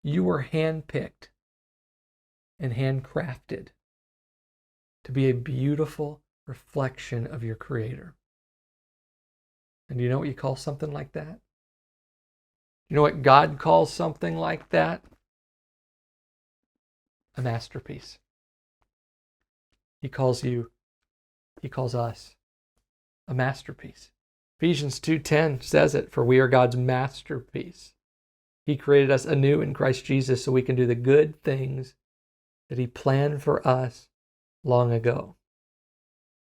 You were handpicked and handcrafted to be a beautiful reflection of your Creator. And do you know what you call something like that? You know what God calls something like that? A masterpiece. He calls us a masterpiece. Ephesians 2:10 says it, for we are God's masterpiece. He created us anew in Christ Jesus so we can do the good things that He planned for us long ago.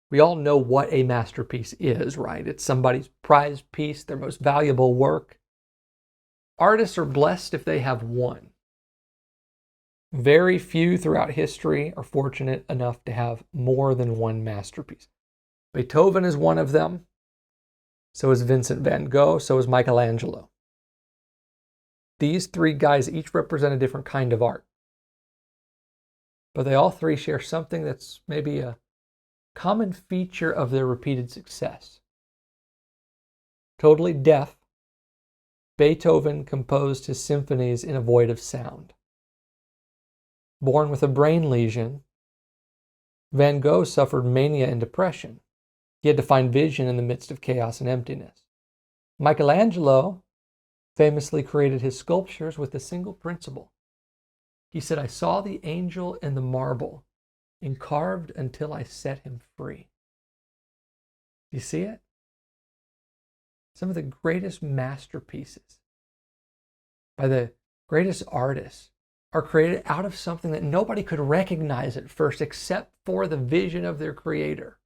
We all know what a masterpiece is, right? It's somebody's prized piece, their most valuable work. Artists are blessed if they have one. Very few throughout history are fortunate enough to have more than one masterpiece. Beethoven is one of them. So is Vincent van Gogh. So is Michelangelo. These three guys each represent a different kind of art. But they all three share something that's maybe a common feature of their repeated success. Totally deaf, Beethoven composed his symphonies in a void of sound. Born with a brain lesion, Van Gogh suffered mania and depression. He had to find vision in the midst of chaos and emptiness. Michelangelo famously created his sculptures with a single principle. He said, I saw the angel in the marble and carved until I set him free. Do you see it? Some of the greatest masterpieces by the greatest artists are created out of something that nobody could recognize at first except for the vision of their Creator.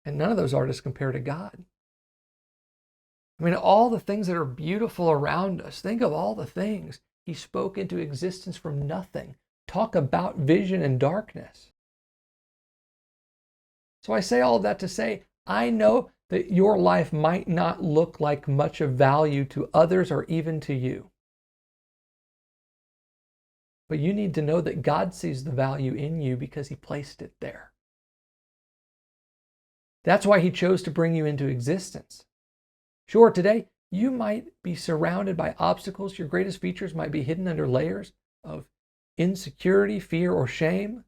And none of those artists compare to God. I mean, all the things that are beautiful around us, think of all the things He spoke into existence from nothing. Talk about vision and darkness. So I say all of that to say, I know that your life might not look like much of value to others or even to you. But you need to know that God sees the value in you because He placed it there. That's why He chose to bring you into existence. Sure, today you might be surrounded by obstacles. Your greatest features might be hidden under layers of insecurity, fear, or shame.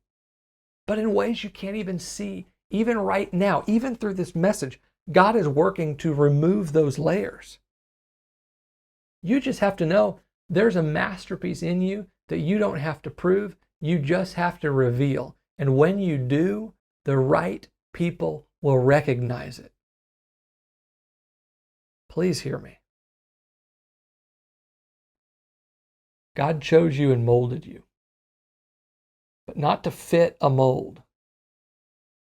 But in ways you can't even see, even right now, even through this message, God is working to remove those layers. You just have to know there's a masterpiece in you that you don't have to prove, you just have to reveal. And when you do, the right people will recognize it. Please hear me. God chose you and molded you, but not to fit a mold.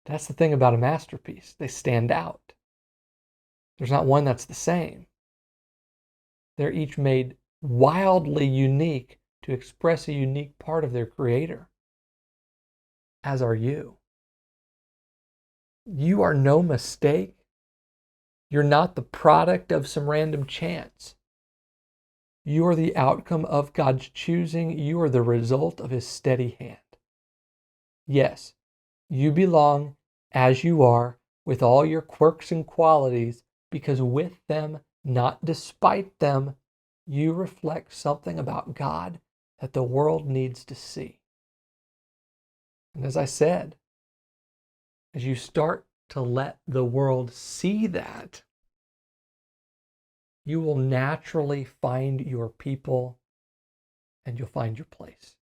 That's the thing about a masterpiece. They stand out. There's not one that's the same. They're each made wildly unique to express a unique part of their Creator, as are you. You are no mistake. You're not the product of some random chance. You are the outcome of God's choosing. You are the result of His steady hand. Yes, you belong as you are with all your quirks and qualities, because with them, not despite them, you reflect something about God that the world needs to see. And as I said, as you start to let the world see that, you will naturally find your people and you'll find your place.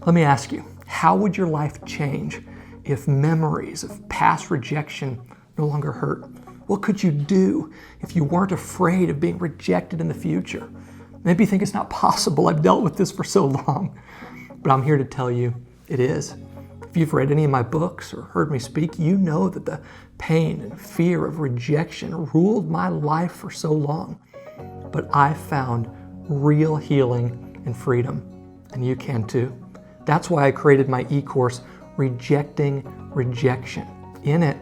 Let me ask you, how would your life change if memories of past rejection no longer hurt? What could you do if you weren't afraid of being rejected in the future? Maybe you think it's not possible. I've dealt with this for so long. But I'm here to tell you it is. If you've read any of my books or heard me speak, you know that the pain and fear of rejection ruled my life for so long. But I found real healing and freedom, and you can too. That's why I created my eCourse, Rejecting Rejection. In it,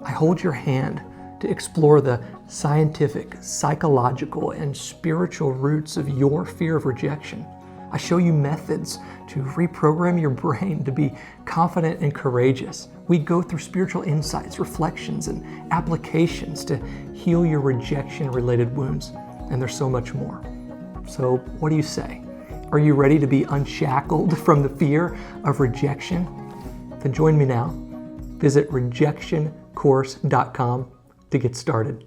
I hold your hand to explore the scientific, psychological, and spiritual roots of your fear of rejection. I show you methods to reprogram your brain to be confident and courageous. We go through spiritual insights, reflections, and applications to heal your rejection-related wounds. And there's so much more. So what do you say? Are you ready to be unshackled from the fear of rejection? Then join me now. Visit rejectioncourse.com to get started.